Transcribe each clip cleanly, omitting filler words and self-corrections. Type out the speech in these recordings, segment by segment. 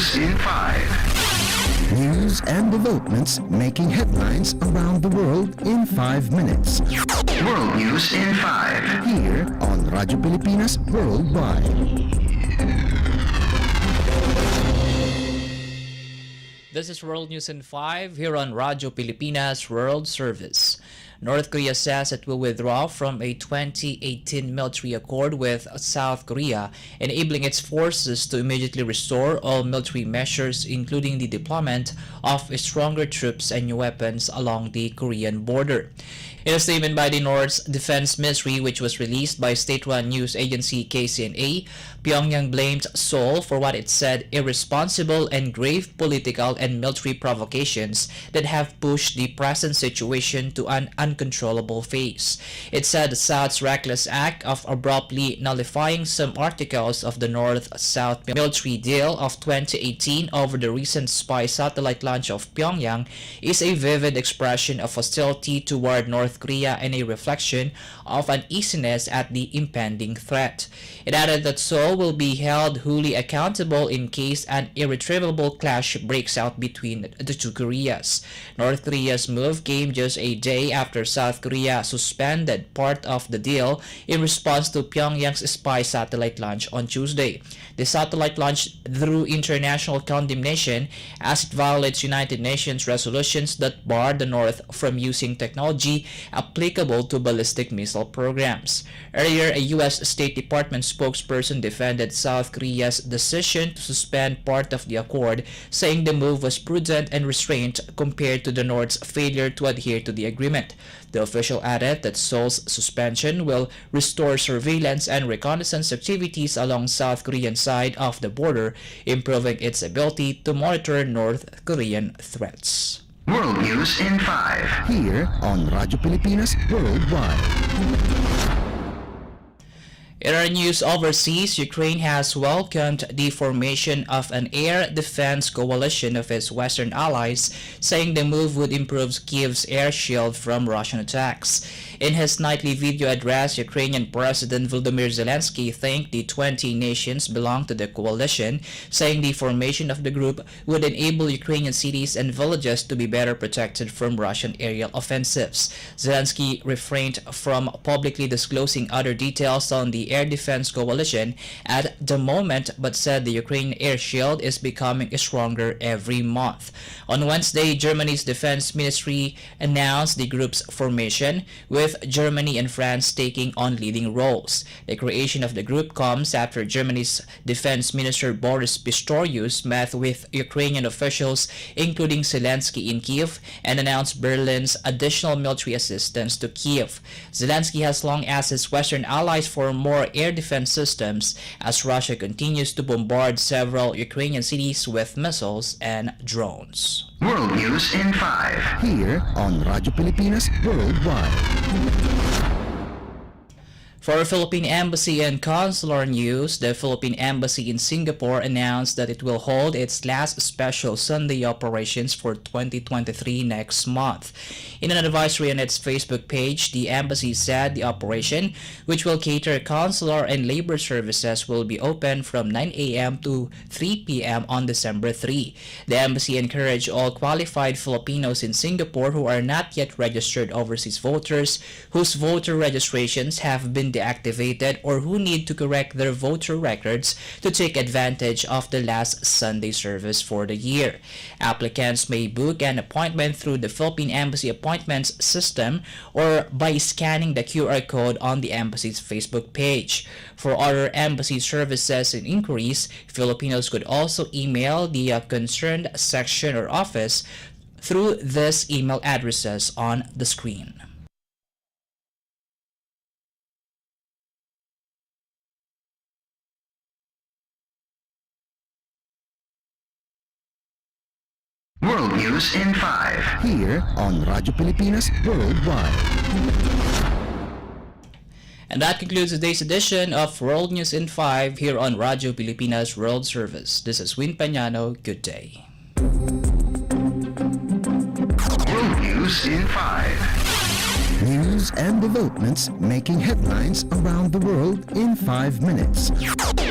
News in 5. News and developments making headlines around the world in 5 minutes. World News in 5. Here on Radyo Pilipinas Worldwide. This is World News in 5 here on Radyo Pilipinas World Service. North Korea says it will withdraw from a 2018 military accord with South Korea, enabling its forces to immediately restore all military measures, including the deployment of stronger troops and new weapons along the Korean border. In a statement by the North's Defense Ministry, which was released by state-run news agency KCNA, Pyongyang blamed Seoul for what it said irresponsible and grave political and military provocations that have pushed the present situation to an uncontrollable phase. It said the South's reckless act of abruptly nullifying some articles of the North-South military deal of 2018 over the recent spy satellite launch of Pyongyang is a vivid expression of hostility toward North Korea and a reflection of uneasiness at the impending threat. It added that Seoul will be held wholly accountable in case an irretrievable clash breaks out between the two Koreas. North Korea's move came just a day after South Korea suspended part of the deal in response to Pyongyang's spy satellite launch on Tuesday. The satellite launch drew international condemnation as it violates United Nations resolutions that bar the North from using technology applicable to ballistic missile programs. Earlier, a U.S. State Department spokesperson defended South Korea's decision to suspend part of the accord, saying the move was prudent and restrained compared to the North's failure to adhere to the agreement. The official added that Seoul's suspension will restore surveillance and reconnaissance activities along South Korean side of the border, improving its ability to monitor North Korean threats. World News in 5. Here on Radyo Pilipinas Worldwide. In our news overseas, Ukraine has welcomed the formation of an air defense coalition of its Western allies, saying the move would improve Kyiv's air shield from Russian attacks. In his nightly video address, Ukrainian President Volodymyr Zelensky thanked the 20 nations belong to the coalition, saying the formation of the group would enable Ukrainian cities and villages to be better protected from Russian aerial offensives. Zelensky refrained from publicly disclosing other details on the air defense coalition at the moment, but said the Ukrainian air shield is becoming stronger every month. On Wednesday, Germany's defense ministry announced the group's formation, with Germany and France taking on leading roles. The creation of the group comes after Germany's defense minister Boris Pistorius met with Ukrainian officials, including Zelensky, in Kiev, and announced Berlin's additional military assistance to Kiev. Zelensky has long asked his Western allies for more air defense systems as Russia continues to bombard several Ukrainian cities with missiles and drones. World News in 5. Here on Radyo Pilipinas Worldwide. For Philippine Embassy and Consular news, the Philippine Embassy in Singapore announced that it will hold its last special Sunday operations for 2023 next month. In an advisory on its Facebook page, the embassy said the operation, which will cater consular and labor services, will be open from 9 a.m. to 3 p.m. on December 3. The embassy encouraged all qualified Filipinos in Singapore who are not yet registered overseas voters, whose voter registrations have been deactivated, or who need to correct their voter records, to take advantage of the last Sunday service for the year. Applicants may book an appointment through the Philippine Embassy Appointments system or by scanning the QR code on the embassy's Facebook page. For other embassy services and inquiries, Filipinos could also email the concerned section or office through these email addresses on the screen. World News in 5. Here on Radyo Pilipinas Worldwide. And that concludes today's edition of World News in 5 here on Radyo Pilipinas World Service. This is Peñano. Good day. World News in 5. News and developments making headlines around the world in 5 minutes.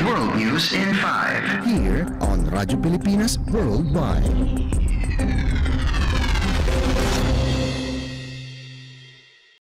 World News in 5. Here on Radyo Pilipinas Worldwide.